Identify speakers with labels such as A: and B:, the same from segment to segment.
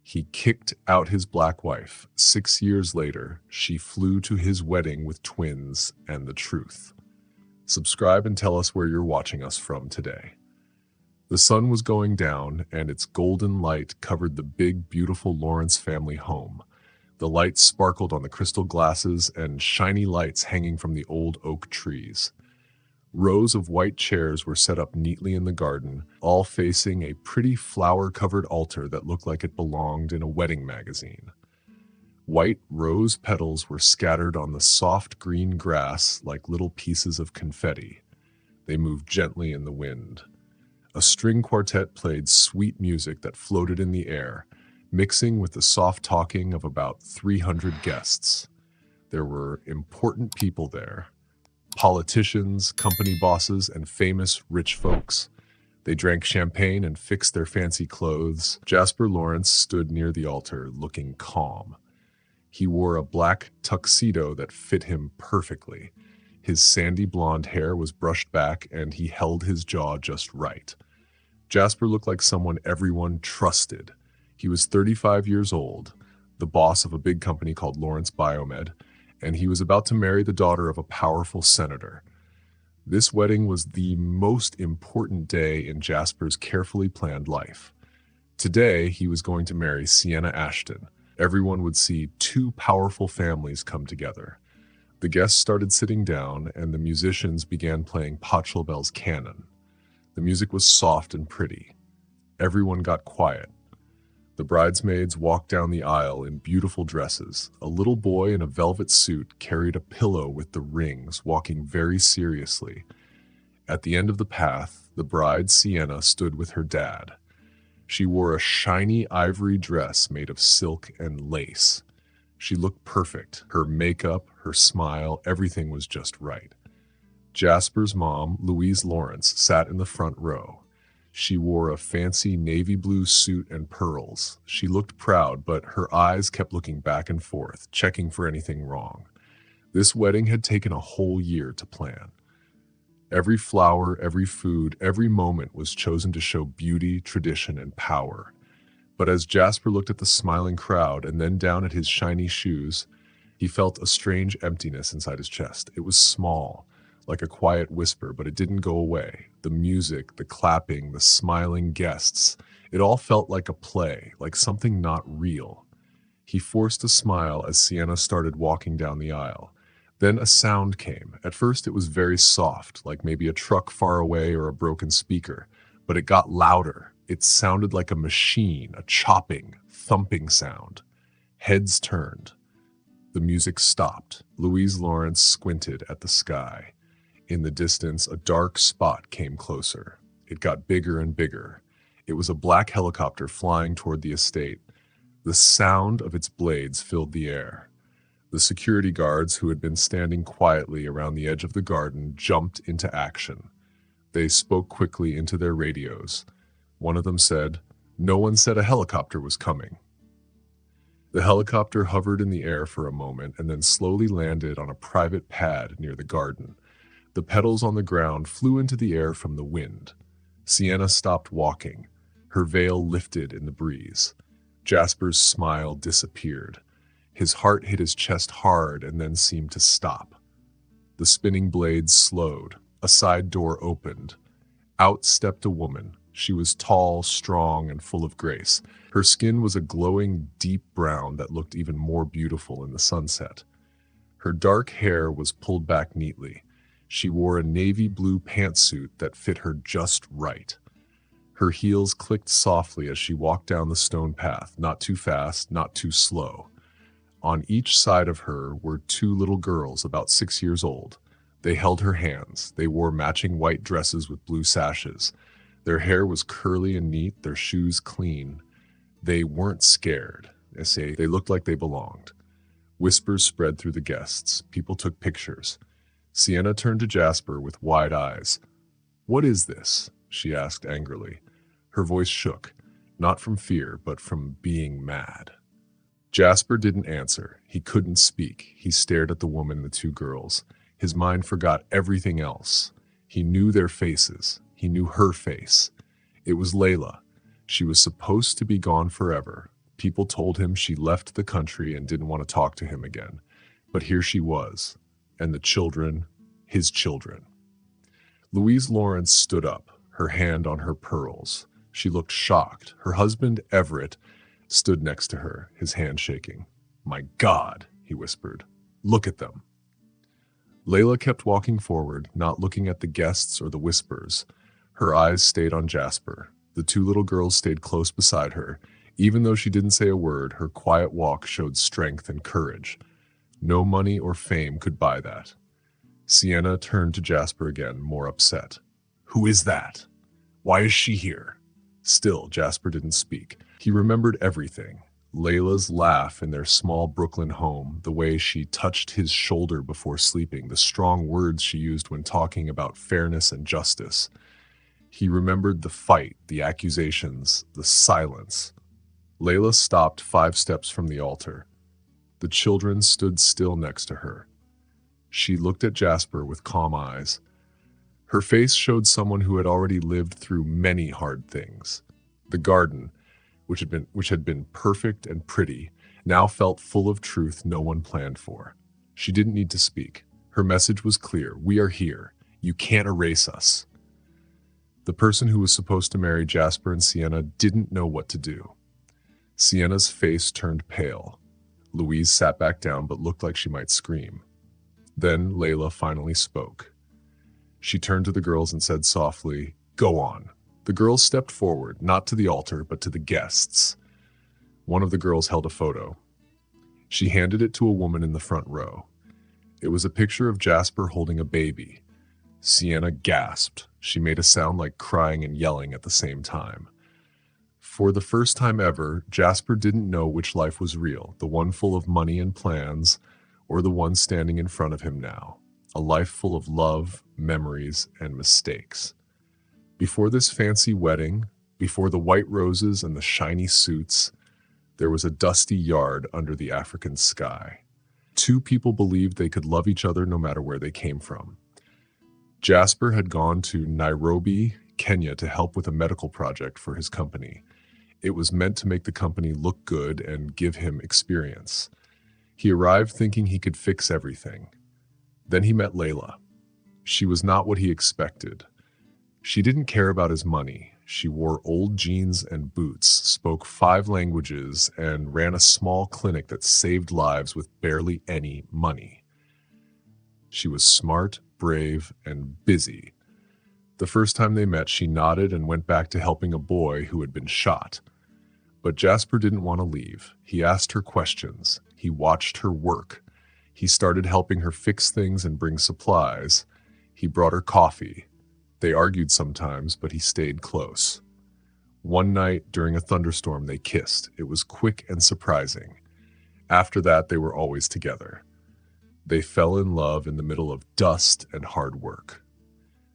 A: He kicked out his black wife. 6 years later, she flew to his wedding with twins and the truth. Subscribe and tell us where you're watching us from today. The sun was going down, and its golden light covered the big, beautiful Lawrence family home. The lights sparkled on the crystal glasses and shiny lights hanging from the old oak trees. Rows of white chairs were set up neatly in the garden, all facing a pretty flower-covered altar that looked like it belonged in a wedding magazine. White rose petals were scattered on the soft green grass like little pieces of confetti. They moved gently in the wind. A string quartet played sweet music that floated in the air, mixing with the soft talking of about 300 guests. There were important people there. Politicians, company bosses, and famous rich folks. They drank champagne and fixed their fancy clothes. Jasper Lawrence stood near the altar, looking calm. He wore a black tuxedo that fit him perfectly. His sandy blonde hair was brushed back, and he held his jaw just right. Jasper looked like someone everyone trusted. He was 35 years old, the boss of a big company called Lawrence Biomed, and he was about to marry the daughter of a powerful senator. This wedding was the most important day in Jasper's carefully planned life. Today, he was going to marry Sienna Ashton. Everyone would see two powerful families come together. The guests started sitting down, and the musicians began playing Pachelbel's canon. The music was soft and pretty. Everyone got quiet. The bridesmaids walked down the aisle in beautiful dresses. A little boy in a velvet suit carried a pillow with the rings, walking very seriously. At the end of the path, the bride, Sienna, stood with her dad. She wore a shiny ivory dress made of silk and lace. She looked perfect. Her makeup, her smile, everything was just right. Jasper's mom, Louise Lawrence, sat in the front row. She wore a fancy navy blue suit and pearls. She looked proud, but her eyes kept looking back and forth, checking for anything wrong. This wedding had taken a whole year to plan. Every flower, every food, every moment was chosen to show beauty, tradition, and power. But as Jasper looked at the smiling crowd and then down at his shiny shoes, he felt a strange emptiness inside his chest. It was small, like a quiet whisper, but it didn't go away. The music, the clapping, the smiling guests, it all felt like a play, like something not real. He forced a smile as Sienna started walking down the aisle. Then a sound came. At first it was very soft, like maybe a truck far away or a broken speaker, but it got louder. It sounded like a machine, a chopping, thumping sound. Heads turned. The music stopped. Louise Lawrence squinted at the sky. In the distance, a dark spot came closer. It got bigger and bigger. It was a black helicopter flying toward the estate. The sound of its blades filled the air. The security guards, who had been standing quietly around the edge of the garden, jumped into action. They spoke quickly into their radios. One of them said, "No one said a helicopter was coming." The helicopter hovered in the air for a moment and then slowly landed on a private pad near the garden. The petals on the ground flew into the air from the wind. Sienna stopped walking. Her veil lifted in the breeze. Jasper's smile disappeared. His heart hit his chest hard and then seemed to stop. The spinning blades slowed. A side door opened. Out stepped a woman. She was tall, strong, and full of grace. Her skin was a glowing, deep brown that looked even more beautiful in the sunset. Her dark hair was pulled back neatly. She wore a navy blue pantsuit that fit her just right. Her heels clicked softly as she walked down the stone path, not too fast, not too slow. On each side of her were two little girls about 6 years old. They held her hands. They wore matching white dresses with blue sashes. Their hair was curly and neat, their shoes clean. They weren't scared. They looked like they belonged. Whispers spread through the guests. People took pictures. Sienna turned to Jasper with wide eyes. "What is this?" she asked angrily. Her voice shook, not from fear, but from being mad. Jasper didn't answer. He couldn't speak. He stared at the woman and the two girls. His mind forgot everything else. He knew their faces. He knew her face. It was Layla. She was supposed to be gone forever. People told him she left the country and didn't want to talk to him again. But here she was, and the children, his children. Louise Lawrence stood up, her hand on her pearls. She looked shocked. Her husband, Everett, stood next to her, his hand shaking. "My God," he whispered. "Look at them." Layla kept walking forward, not looking at the guests or the whispers. Her eyes stayed on Jasper. The two little girls stayed close beside her. Even though she didn't say a word, her quiet walk showed strength and courage. No money or fame could buy that. Sienna turned to Jasper again, more upset. "Who is that? Why is she here?" Still, Jasper didn't speak. He remembered everything. Layla's laugh in their small Brooklyn home, the way she touched his shoulder before sleeping, the strong words she used when talking about fairness and justice. He remembered the fight, the accusations, the silence. Layla stopped 5 steps from the altar. The children stood still next to her. She looked at Jasper with calm eyes. Her face showed someone who had already lived through many hard things. The garden, which had been perfect and pretty, now felt full of truth no one planned for. She didn't need to speak. Her message was clear. We are here. You can't erase us. The person who was supposed to marry Jasper and Sienna didn't know what to do. Sienna's face turned pale. Louise sat back down but looked like she might scream. Then Layla finally spoke. She turned to the girls and said softly, "Go on." The girls stepped forward, not to the altar, but to the guests. One of the girls held a photo. She handed it to a woman in the front row. It was a picture of Jasper holding a baby. Sienna gasped. She made a sound like crying and yelling at the same time. For the first time ever, Jasper didn't know which life was real, the one full of money and plans, or the one standing in front of him now, a life full of love, memories, and mistakes. Before this fancy wedding, before the white roses and the shiny suits, there was a dusty yard under the African sky. 2 people believed they could love each other no matter where they came from. Jasper had gone to Nairobi, Kenya to help with a medical project for his company. It was meant to make the company look good and give him experience. He arrived thinking he could fix everything. Then he met Layla. She was not what he expected. She didn't care about his money. She wore old jeans and boots, spoke 5 languages, and ran a small clinic that saved lives with barely any money. She was smart, brave, and busy. The first time they met, she nodded and went back to helping a boy who had been shot. But Jasper didn't want to leave. He asked her questions. He watched her work. He started helping her fix things and bring supplies. He brought her coffee. They argued sometimes, but he stayed close. One night, during a thunderstorm, they kissed. It was quick and surprising. After that, they were always together. They fell in love in the middle of dust and hard work.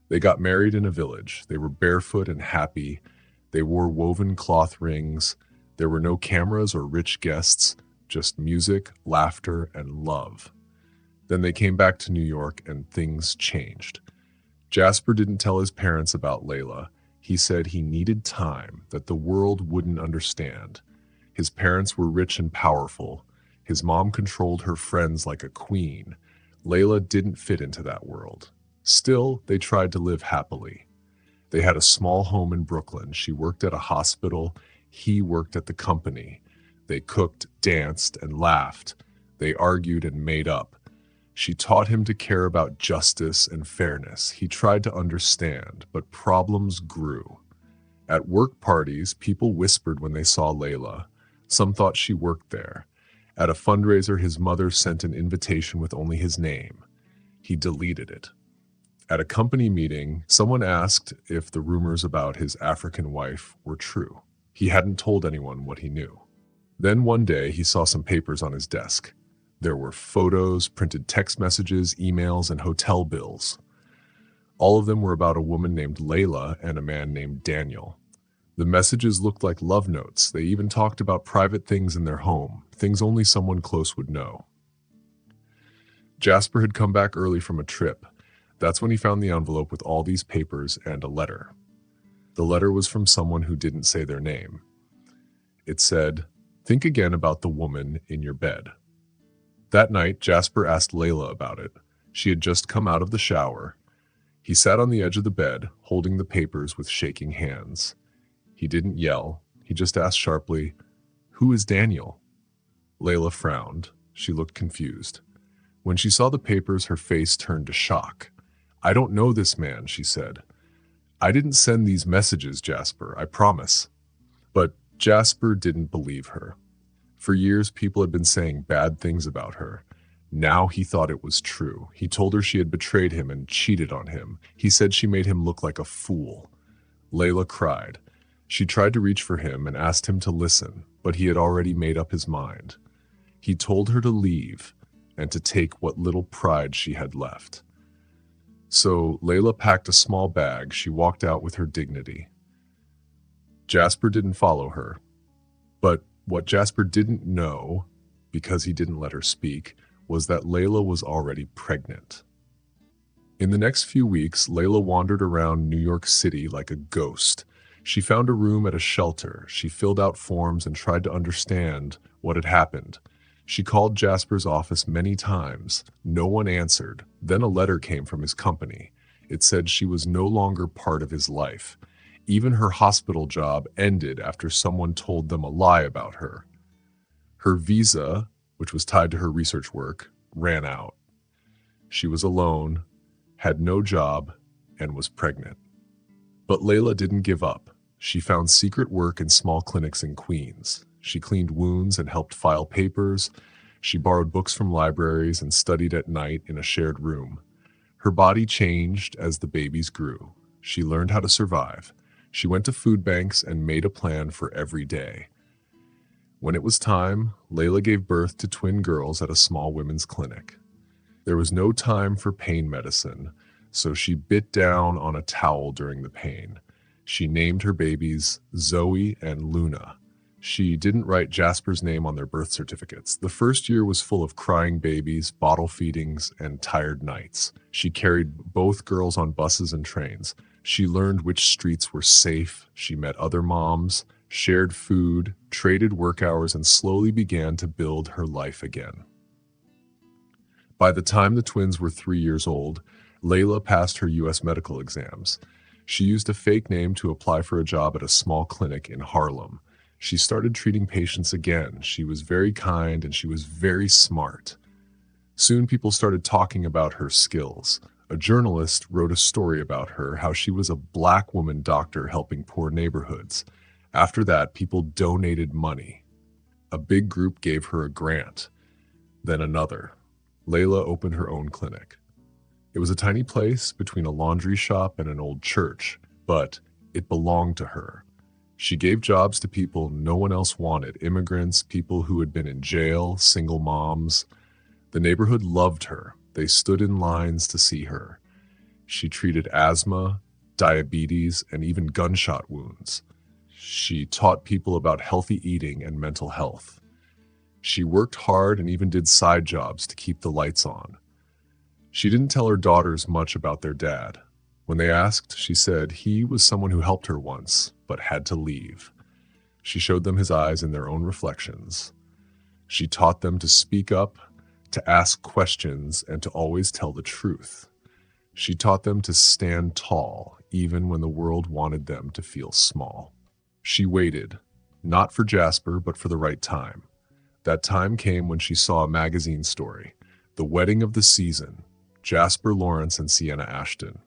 A: They got married in a village. They were barefoot and happy. They wore woven cloth rings. There were no cameras or rich guests, just music, laughter, and love. Then they came back to New York and things changed. Jasper didn't tell his parents about Layla. He said he needed time, that the world wouldn't understand. His parents were rich and powerful. His mom controlled her friends like a queen. Layla didn't fit into that world. Still, they tried to live happily. They had a small home in Brooklyn. She worked at a hospital. He worked at the company. They cooked, danced, and laughed. They argued and made up. She taught him to care about justice and fairness. He tried to understand, but problems grew. At work parties, people whispered when they saw Layla. Some thought she worked there. At a fundraiser, his mother sent an invitation with only his name. He deleted it. At a company meeting, someone asked if the rumors about his African wife were true. He hadn't told anyone what he knew. Then one day, he saw some papers on his desk. There were photos, printed text messages, emails, and hotel bills. All of them were about a woman named Layla and a man named Daniel. The messages looked like love notes. They even talked about private things in their home, things only someone close would know. Jasper had come back early from a trip. That's when he found the envelope with all these papers and a letter. The letter was from someone who didn't say their name. It said, Think again about the woman in your bed. That night, Jasper asked Layla about it. She had just come out of the shower. He sat on the edge of the bed, holding the papers with shaking hands. He didn't yell. He just asked sharply, "Who is Daniel?" Layla frowned. She looked confused. When she saw the papers, her face turned to shock. "I don't know this man," she said. "I didn't send these messages, Jasper, I promise." But Jasper didn't believe her. For years, people had been saying bad things about her. Now he thought it was true. He told her she had betrayed him and cheated on him. He said she made him look like a fool. Layla cried. She tried to reach for him and asked him to listen, but he had already made up his mind. He told her to leave and to take what little pride she had left. So Layla packed a small bag. She walked out with her dignity. Jasper didn't follow her. But what Jasper didn't know, because he didn't let her speak, was that Layla was already pregnant. In the next few weeks, Layla wandered around New York City like a ghost. She found a room at a shelter. She filled out forms and tried to understand what had happened. She called Jasper's office many times. No one answered. Then a letter came from his company. It said she was no longer part of his life. Even her hospital job ended after someone told them a lie about her. Her visa, which was tied to her research work, ran out. She was alone, had no job, and was pregnant. But Layla didn't give up. She found secret work in small clinics in Queens. She cleaned wounds and helped file papers. She borrowed books from libraries and studied at night in a shared room. Her body changed as the babies grew. She learned how to survive. She went to food banks and made a plan for every day. When it was time, Layla gave birth to twin girls at a small women's clinic. There was no time for pain medicine, so she bit down on a towel during the pain. She named her babies Zoe and Luna. She didn't write Jasper's name on their birth certificates. The first year was full of crying babies, bottle feedings, and tired nights. She carried both girls on buses and trains. She learned which streets were safe. She met other moms, shared food, traded work hours, and slowly began to build her life again. By the time the twins were 3 years old, Layla passed her U.S. medical exams. She used a fake name to apply for a job at a small clinic in Harlem. She started treating patients again. She was very kind and she was very smart. Soon people started talking about her skills. A journalist wrote a story about her, how she was a black woman doctor helping poor neighborhoods. After that, people donated money. A big group gave her a grant, then another. Layla opened her own clinic. It was a tiny place between a laundry shop and an old church, but it belonged to her. She gave jobs to people no one else wanted, immigrants, people who had been in jail, single moms. The neighborhood loved her. They stood in lines to see her. She treated asthma, diabetes, and even gunshot wounds. She taught people about healthy eating and mental health. She worked hard and even did side jobs to keep the lights on. She didn't tell her daughters much about their dad. When they asked, she said he was someone who helped her once, but had to leave. She showed them his eyes in their own reflections. She taught them to speak up, to ask questions, and to always tell the truth. She taught them to stand tall, even when the world wanted them to feel small. She waited, not for Jasper, but for the right time. That time came when she saw a magazine story, The Wedding of the Season, Jasper Lawrence and Sienna Ashton.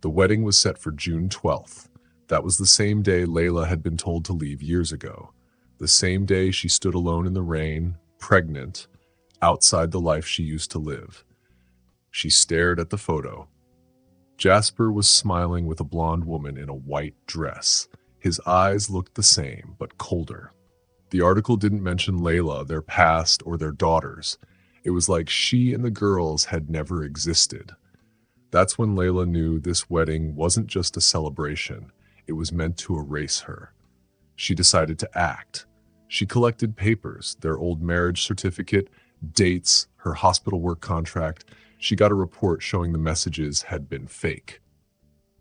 A: The wedding was set for June 12th. That was the same day Layla had been told to leave years ago. The same day she stood alone in the rain, pregnant, outside the life she used to live. She stared at the photo. Jasper was smiling with a blonde woman in a white dress. His eyes looked the same, but colder. The article didn't mention Layla, their past, or their daughters. It was like she and the girls had never existed. That's when Layla knew this wedding wasn't just a celebration. It was meant to erase her. She decided to act. She collected papers, their old marriage certificate, dates, her hospital work contract. She got a report showing the messages had been fake.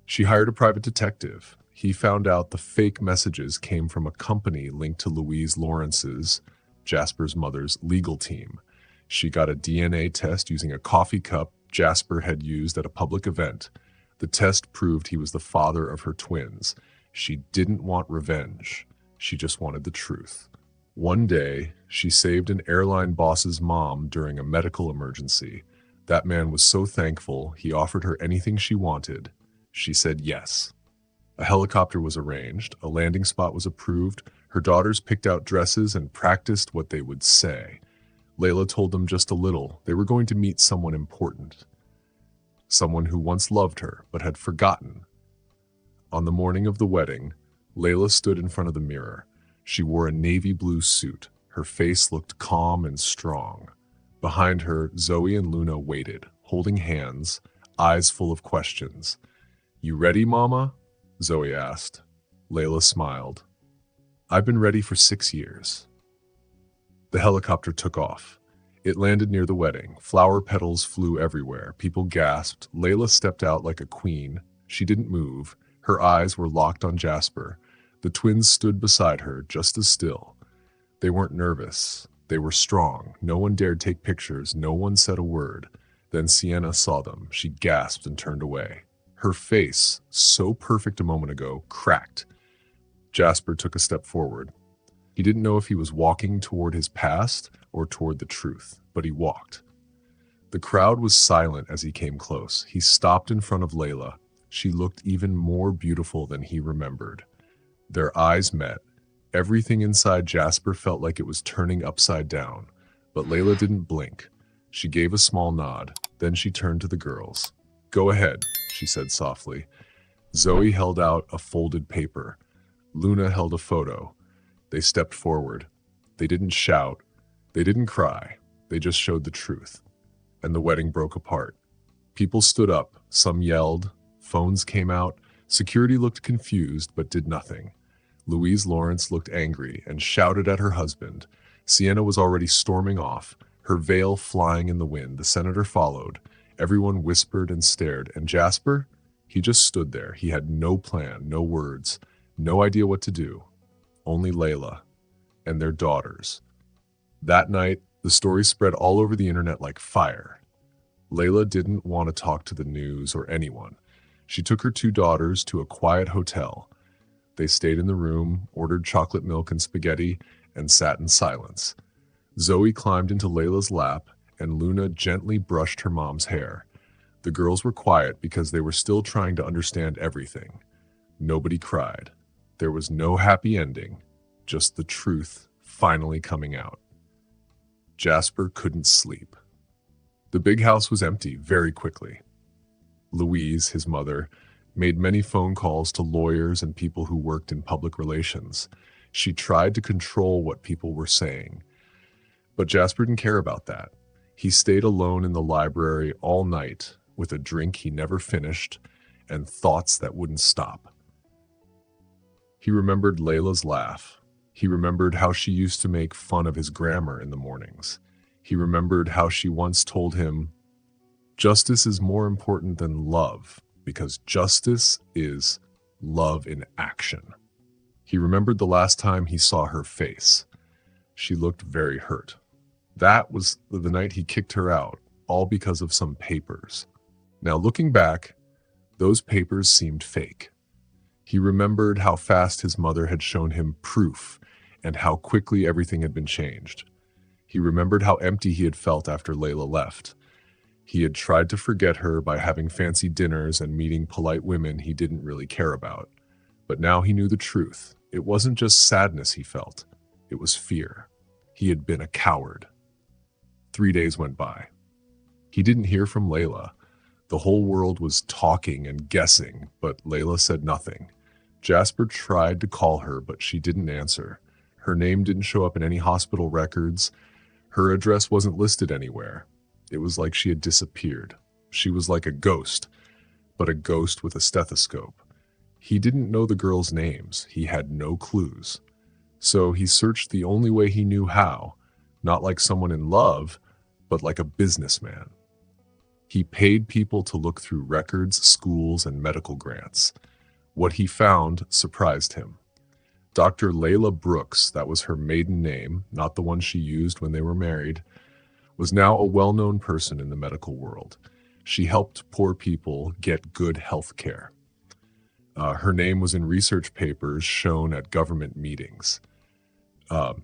A: She hired a private detective. He found out the fake messages came from a company linked to Louise Lawrence's, Jasper's mother's, legal team. She got a DNA test using a coffee cup Jasper had used at a public event. The test proved he was the father of her twins. She didn't want revenge. She just wanted the truth. One day, she saved an airline boss's mom during a medical emergency. That man was so thankful, he offered her anything she wanted. She said yes. A helicopter was arranged, a landing spot was approved, her daughters picked out dresses and practiced what they would say. Layla told them just a little. They were going to meet someone important. Someone who once loved her, but had forgotten. On the morning of the wedding, Layla stood in front of the mirror. She wore a navy blue suit. Her face looked calm and strong. Behind her, Zoe and Luna waited, holding hands, eyes full of questions. "You ready, Mama?" Zoe asked. Layla smiled. "I've been ready for 6 years." The helicopter took off. It landed near the wedding. Flower petals flew everywhere. People gasped. Layla stepped out like a queen. She didn't move. Her eyes were locked on Jasper. The twins stood beside her, just as still. They weren't nervous. They were strong. No one dared take pictures. No one said a word. Then Sienna saw them. She gasped and turned away. Her face, so perfect a moment ago, cracked. Jasper took a step forward. He didn't know if he was walking toward his past or toward the truth, but he walked. The crowd was silent as he came close. He stopped in front of Layla. She looked even more beautiful than he remembered. Their eyes met. Everything inside Jasper felt like it was turning upside down, but Layla didn't blink. She gave a small nod. Then she turned to the girls. "Go ahead," she said softly. Zoe held out a folded paper. Luna held a photo. They stepped forward. They didn't shout. They didn't cry. They just showed the truth. And the wedding broke apart. People stood up. Some yelled. Phones came out. Security looked confused but did nothing. Louise Lawrence looked angry and shouted at her husband. Sienna was already storming off, her veil flying in the wind. The senator followed. Everyone whispered and stared. And Jasper? He just stood there. He had no plan, no words, no idea what to do. Only Layla and their daughters. That night, the story spread all over the internet like fire. Layla didn't want to talk to the news or anyone. She took her 2 daughters to a quiet hotel. They stayed in the room, ordered chocolate milk and spaghetti, and sat in silence. Zoe climbed into Layla's lap, and Luna gently brushed her mom's hair. The girls were quiet because they were still trying to understand everything. Nobody cried. There was no happy ending, just the truth finally coming out. Jasper couldn't sleep. The big house was empty very quickly. Louise, his mother, made many phone calls to lawyers and people who worked in public relations. She tried to control what people were saying. But Jasper didn't care about that. He stayed alone in the library all night with a drink he never finished and thoughts that wouldn't stop. He remembered Layla's laugh. He remembered how she used to make fun of his grammar in the mornings. He remembered how she once told him, "Justice is more important than love, because justice is love in action." He remembered the last time he saw her face. She looked very hurt. That was the night he kicked her out, all because of some papers. Now looking back, those papers seemed fake. He remembered how fast his mother had shown him proof and how quickly everything had been changed. He remembered how empty he had felt after Layla left. He had tried to forget her by having fancy dinners and meeting polite women he didn't really care about. But now he knew the truth. It wasn't just sadness he felt. It was fear. He had been a coward. 3 days went by. He didn't hear from Layla. The whole world was talking and guessing, but Layla said nothing. Jasper tried to call her, but she didn't answer. Her name didn't show up in any hospital records. Her address wasn't listed anywhere. It was like she had disappeared. She was like a ghost, but a ghost with a stethoscope. He didn't know the girls' names. He had no clues. So he searched the only way he knew how, not like someone in love, but like a businessman. He paid people to look through records, schools, and medical grants. What he found surprised him. Dr. Layla Brooks, that was her maiden name, not the one she used when they were married, was now a well-known person in the medical world. She helped poor people get good health care. Her name was in research papers shown at government meetings.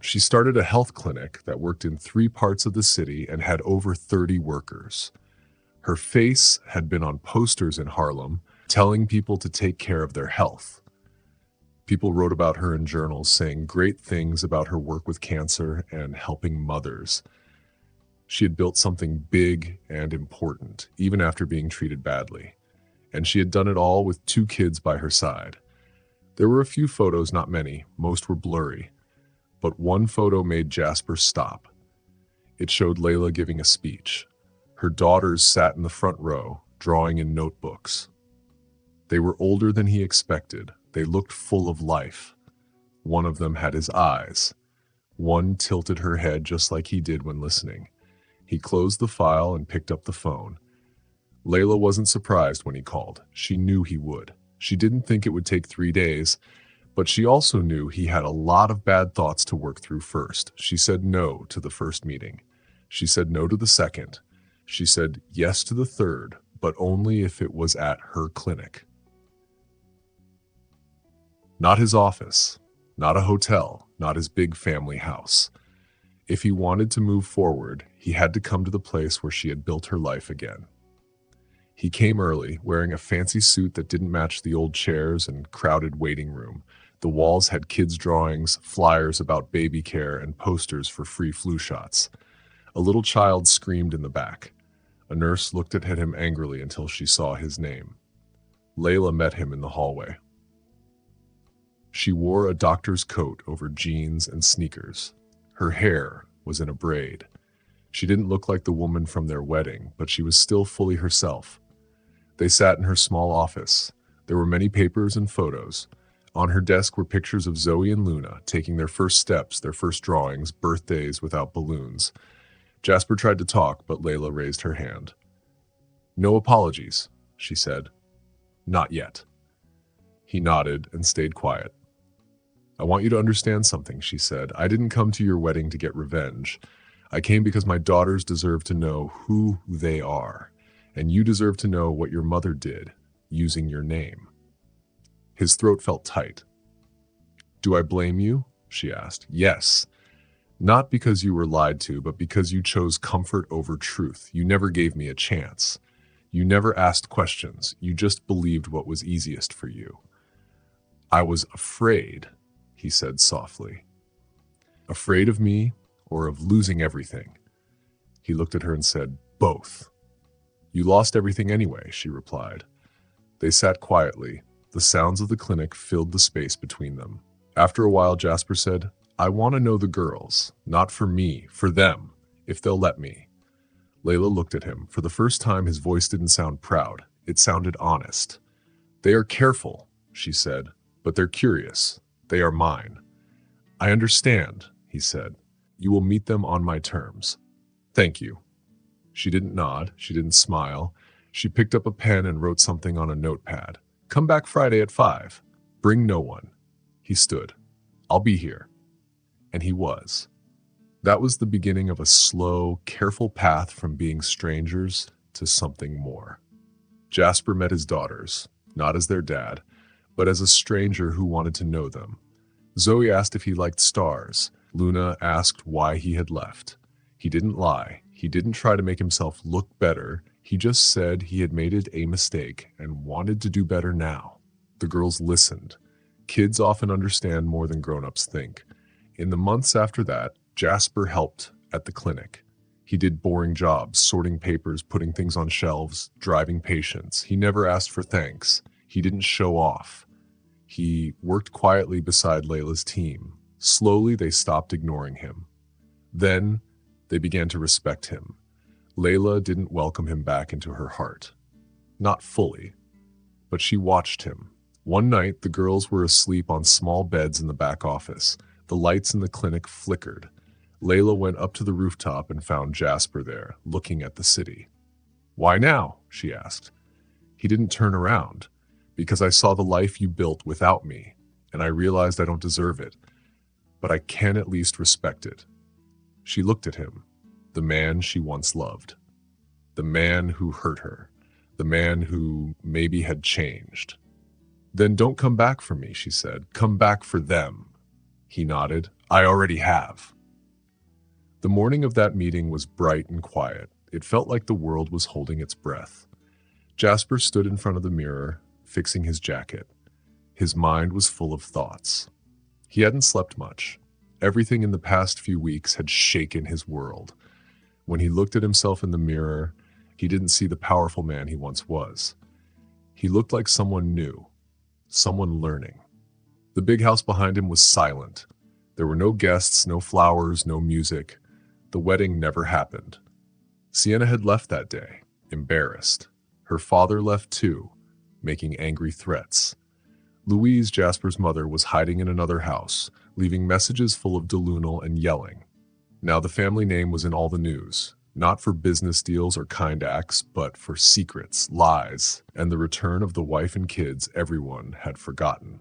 A: She started a health clinic that worked in 3 parts of the city and had over 30 workers. Her face had been on posters in Harlem, telling people to take care of their health. People wrote about her in journals saying great things about her work with cancer and helping mothers. She had built something big and important, even after being treated badly. And she had done it all with 2 kids by her side. There were a few photos, not many, most were blurry. But one photo made Jasper stop. It showed Layla giving a speech. Her daughters sat in the front row, drawing in notebooks. They were older than he expected. They looked full of life. One of them had his eyes. One tilted her head just like he did when listening. He closed the file and picked up the phone. Layla wasn't surprised when he called. She knew he would. She didn't think it would take 3 days, but she also knew he had a lot of bad thoughts to work through first. She said no to the first meeting. She said no to the second. She said yes to the third, but only if it was at her clinic. Not his office, not a hotel, not his big family house. If he wanted to move forward, he had to come to the place where she had built her life again. He came early, wearing a fancy suit that didn't match the old chairs and crowded waiting room. The walls had kids' drawings, flyers about baby care, and posters for free flu shots. A little child screamed in the back. A nurse looked at him angrily until she saw his name. Layla met him in the hallway. She wore a doctor's coat over jeans and sneakers. Her hair was in a braid. She didn't look like the woman from their wedding, but she was still fully herself. They sat in her small office. There were many papers and photos. On her desk were pictures of Zoe and Luna taking their first steps, their first drawings, birthdays without balloons. Jasper tried to talk, but Layla raised her hand. "No apologies," she said. "Not yet." He nodded and stayed quiet. "I want you to understand something," she said. "I didn't come to your wedding to get revenge. I came because my daughters deserve to know who they are, and you deserve to know what your mother did, using your name." His throat felt tight. "Do I blame you?" she asked. "Yes. Not because you were lied to, but because you chose comfort over truth. You never gave me a chance. You never asked questions. You just believed what was easiest for you." "I was afraid," he said softly. "Afraid of me or of losing everything?" He looked at her and said, "Both." "You lost everything anyway," she replied. They sat quietly. The sounds of the clinic filled the space between them. After a while, Jasper said, "I want to know the girls. Not for me, for them, if they'll let me." Layla looked at him. For the first time, his voice didn't sound proud. It sounded honest. "They are careful," she said, "but they're curious. They are mine." "I understand," he said. "You will meet them on my terms." "Thank you." She didn't nod. She didn't smile. She picked up a pen and wrote something on a notepad. "Come back Friday at 5. Bring no one." He stood. "I'll be here." And he was. That was the beginning of a slow, careful path from being strangers to something more. Jasper met his daughters, not as their dad, but as a stranger who wanted to know them. Zoe asked if he liked stars. Luna asked why he had left. He didn't lie. He didn't try to make himself look better. He just said he had made a mistake and wanted to do better now. The girls listened. Kids often understand more than grown-ups think. In the months after that, Jasper helped at the clinic. He did boring jobs, sorting papers, putting things on shelves, driving patients. He never asked for thanks. He didn't show off. He worked quietly beside Layla's team. Slowly, they stopped ignoring him. Then, they began to respect him. Layla didn't welcome him back into her heart. Not fully, but she watched him. One night, the girls were asleep on small beds in the back office. The lights in the clinic flickered. Layla went up to the rooftop and found Jasper there, looking at the city. "Why now?" she asked. He didn't turn around. Because I saw the life you built without me, and I realized I don't deserve it, but I can at least respect it." She looked at him, the man she once loved, the man who hurt her, the man who maybe had changed. "Then don't come back for me," she said. "Come back for them." He nodded. "I already have." The morning of that meeting was bright and quiet. It felt like the world was holding its breath. Jasper stood in front of the mirror, fixing his jacket. His mind was full of thoughts. He hadn't slept much. Everything in the past few weeks had shaken his world. When he looked at himself in the mirror, he didn't see the powerful man he once was. He looked like someone new, someone learning. The big house behind him was silent. There were no guests, no flowers, no music. The wedding never happened. Sienna had left that day, embarrassed. Her father left too, making angry threats. Louise, Jasper's mother, was hiding in another house, leaving messages full of delunal and yelling. Now the family name was in all the news, not for business deals or kind acts, but for secrets, lies, and the return of the wife and kids everyone had forgotten.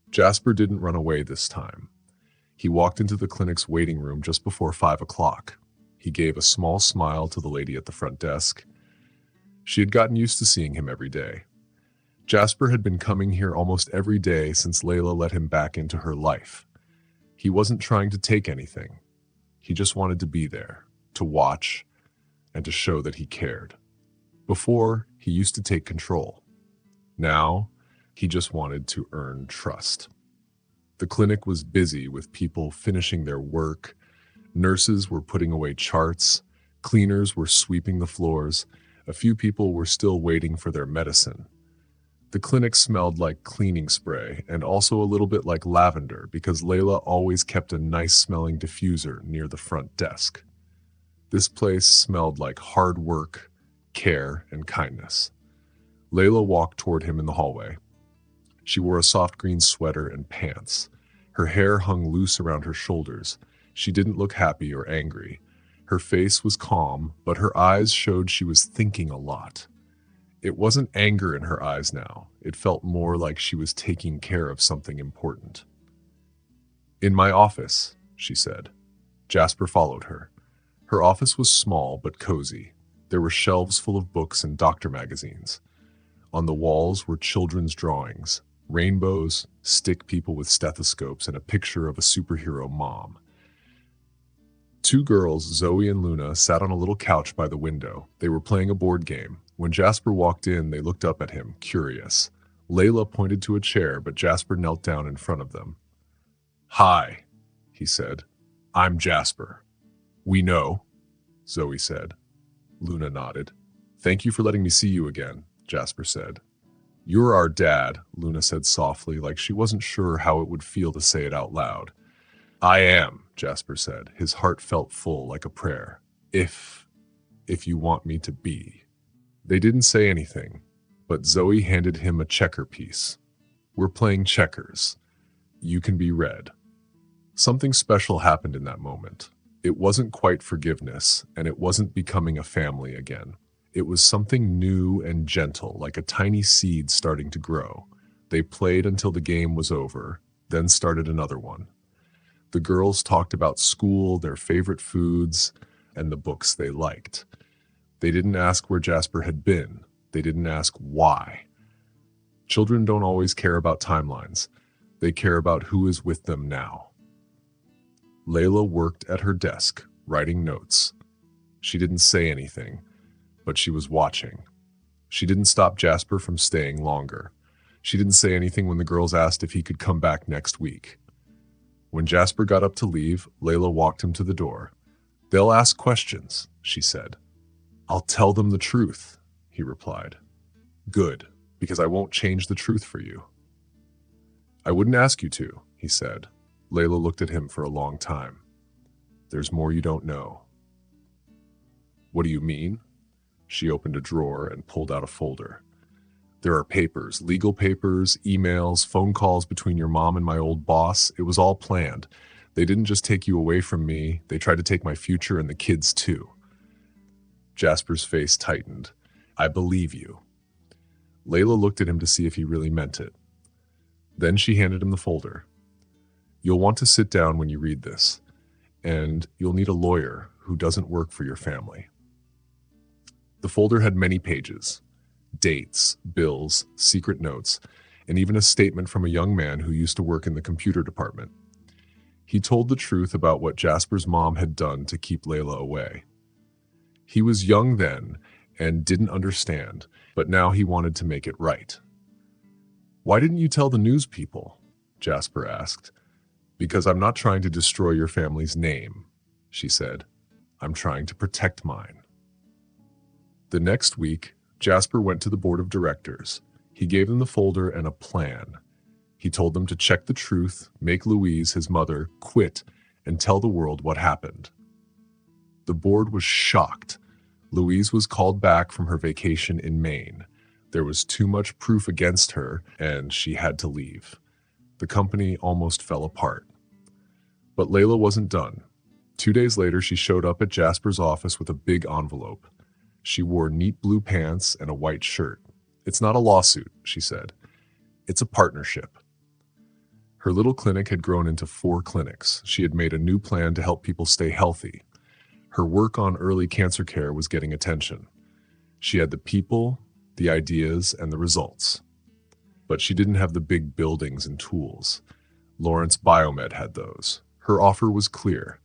A: Jasper didn't run away this time. He walked into the clinic's waiting room just before 5 o'clock. He gave a small smile to the lady at the front desk. She had gotten used to seeing him every day. Jasper had been coming here almost every day since Layla let him back into her life. He wasn't trying to take anything. He just wanted to be there, to watch, and to show that he cared. Before, he used to take control. Now, he just wanted to earn trust. The clinic was busy with people finishing their work. Nurses were putting away charts. Cleaners were sweeping the floors. A few people were still waiting for their medicine. The clinic smelled like cleaning spray and also a little bit like lavender because Layla always kept a nice-smelling diffuser near the front desk. This place smelled like hard work, care, and kindness. Layla walked toward him in the hallway. She wore a soft green sweater and pants. Her hair hung loose around her shoulders. She didn't look happy or angry. Her face was calm, but her eyes showed she was thinking a lot. It wasn't anger in her eyes now. It felt more like she was taking care of something important. "In my office," she said. Jasper followed her. Her office was small but cozy. There were shelves full of books and doctor magazines. On the walls were children's drawings, rainbows, stick people with stethoscopes, and a picture of a superhero mom. Two girls, Zoe and Luna, sat on a little couch by the window. They were playing a board game. When Jasper walked in, they looked up at him, curious. Layla pointed to a chair, but Jasper knelt down in front of them. "Hi," he said. "I'm Jasper." "We know," Zoe said. Luna nodded. "Thank you for letting me see you again," Jasper said. "You're our dad," Luna said softly, like she wasn't sure how it would feel to say it out loud. "I am," Jasper said. His heart felt full, like a prayer. If you want me to be." They didn't say anything, but Zoe handed him a checker piece. "We're playing checkers. You can be red." Something special happened in that moment. It wasn't quite forgiveness, and it wasn't becoming a family again. It was something new and gentle, like a tiny seed starting to grow. They played until the game was over, then started another one. The girls talked about school, their favorite foods, and the books they liked. They didn't ask where Jasper had been. They didn't ask why. Children don't always care about timelines. They care about who is with them now. Layla worked at her desk, writing notes. She didn't say anything, but she was watching. She didn't stop Jasper from staying longer. She didn't say anything when the girls asked if he could come back next week. When Jasper got up to leave, Layla walked him to the door. "They'll ask questions," she said. "I'll tell them the truth," he replied. "Good, because I won't change the truth for you." "I wouldn't ask you to," he said. Layla looked at him for a long time. "There's more you don't know." "What do you mean?" She opened a drawer and pulled out a folder. "There are papers, legal papers, emails, phone calls between your mom and my old boss. It was all planned. They didn't just take you away from me. They tried to take my future and the kids too." Jasper's face tightened. "I believe you." Layla looked at him to see if he really meant it. Then she handed him the folder. You'll want to sit down when you read this, and you'll need a lawyer who doesn't work for your family. The folder had many pages, dates, bills, secret notes, and even a statement from a young man who used to work in the computer department. He told the truth about what Jasper's mom had done to keep Layla away. He was young then and didn't understand, but now he wanted to make it right. Why didn't you tell the news people? Jasper asked. Because I'm not trying to destroy your family's name, she said. I'm trying to protect mine. The next week, Jasper went to the board of directors. He gave them the folder and a plan. He told them to check the truth, make Louise, his mother, quit, and tell the world what happened. The board was shocked. Louise was called back from her vacation in Maine. There was too much proof against her, and she had to leave. The company almost fell apart. But Layla wasn't done. 2 days later, she showed up at Jasper's office with a big envelope. She wore neat blue pants and a white shirt. It's not a lawsuit, she said. It's a partnership. Her little clinic had grown into 4 clinics. She had made a new plan to help people stay healthy. Her work on early cancer care was getting attention. She had the people, the ideas, and the results. But she didn't have the big buildings and tools. Lawrence Biomed had those. Her offer was clear.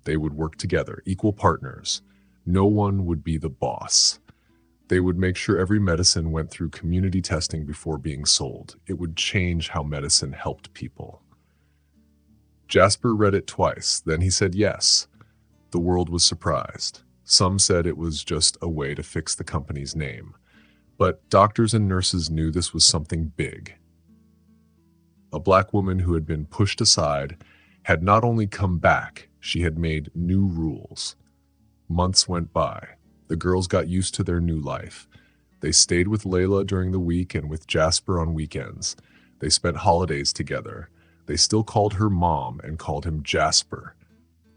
A: They would work together, equal partners. No one would be the boss. They would make sure every medicine went through community testing before being sold. It would change how medicine helped people. Jasper read it twice. Then he said yes. The world was surprised. Some said it was just a way to fix the company's name. But doctors and nurses knew this was something big. A black woman who had been pushed aside had not only come back, she had made new rules. Months went by. The girls got used to their new life. They stayed with Layla during the week and with Jasper on weekends. They spent holidays together. They still called her mom and called him Jasper.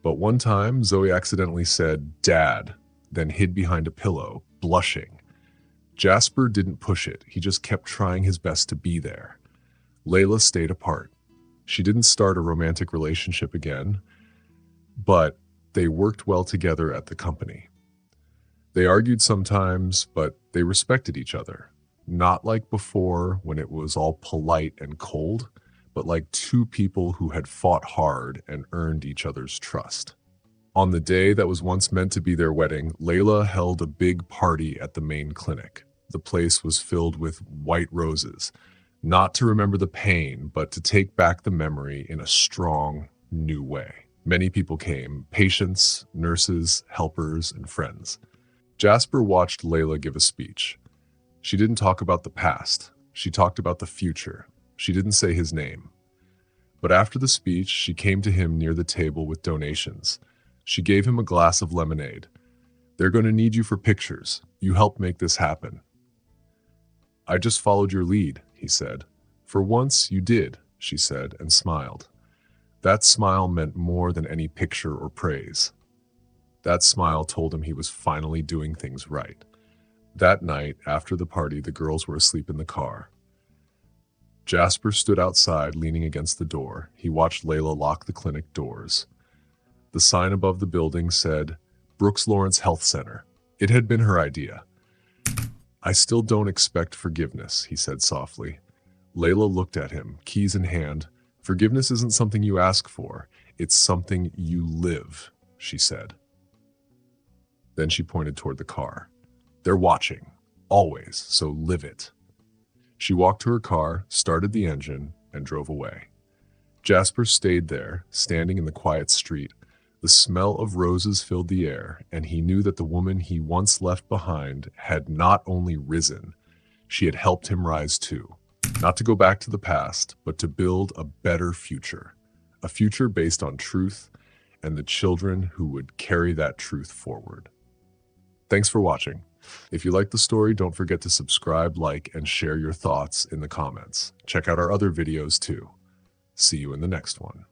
A: But one time, Zoe accidentally said, "Dad," then hid behind a pillow, blushing. Jasper didn't push it. He just kept trying his best to be there. Layla stayed apart. She didn't start a romantic relationship again, but they worked well together at the company. They argued sometimes, but they respected each other. Not like before when it was all polite and cold, but like 2 people who had fought hard and earned each other's trust. On the day that was once meant to be their wedding, Layla held a big party at the main clinic. The place was filled with white roses, not to remember the pain, but to take back the memory in a strong, new way. Many people came, patients, nurses, helpers, and friends. Jasper watched Layla give a speech. She didn't talk about the past. She talked about the future. She didn't say his name. But after the speech, she came to him near the table with donations. She gave him a glass of lemonade. "They're going to need you for pictures. You helped make this happen." "I just followed your lead," he said. "For once, you did," she said, and smiled. That smile meant more than any picture or praise. That smile told him he was finally doing things right. That night, after the party, the girls were asleep in the car. Jasper stood outside, leaning against the door. He watched Layla lock the clinic doors. The sign above the building said, "Brooks Lawrence Health Center." It had been her idea. "I still don't expect forgiveness," he said softly. Layla looked at him, keys in hand. "Forgiveness isn't something you ask for. It's something you live," she said. Then she pointed toward the car. "They're watching, always, so live it." She walked to her car, started the engine, and drove away. Jasper stayed there, standing in the quiet street. The smell of roses filled the air, and he knew that the woman he once left behind had not only risen, she had helped him rise too. Not to go back to the past, but to build a better future. A future based on truth and the children who would carry that truth forward. Thanks for watching. If you like the story, don't forget to subscribe, like, and share your thoughts in the comments. Check out our other videos too. See you in the next one.